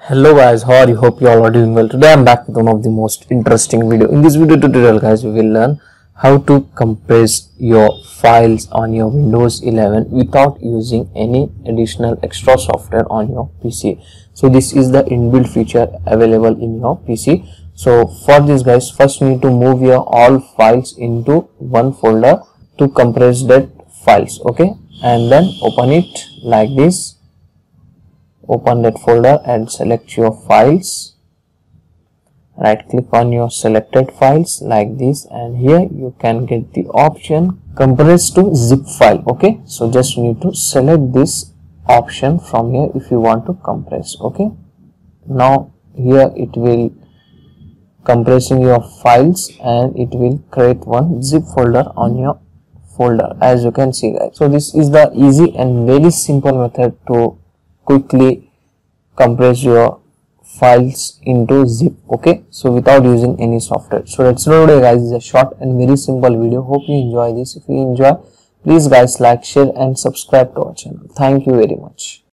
Hello guys, how are you? Hope you all are doing well. Today I'm back with one of the most interesting video. In this video tutorial guys, we will learn how to compress your files on your Windows 11 without using any additional extra software on your PC. So this is the inbuilt feature available in your PC. So for this guys, first you need to move your all files into one folder to compress that files, okay, and then open it like this. Open that folder and select your files. Right click on your selected files like this, and here you can get the option compress to zip file. Okay, so just need to select this option from here if you want to compress. Okay, now here it will compressing your files and it will create one zip folder on your folder, as you can see guys. So this is the easy and very simple method to quickly compress your files into zip, okay, so without using any software. So that's all today guys. It's a short and very simple video. Hope you enjoy this. If you enjoy, please guys like, share and subscribe to our channel. Thank you very much.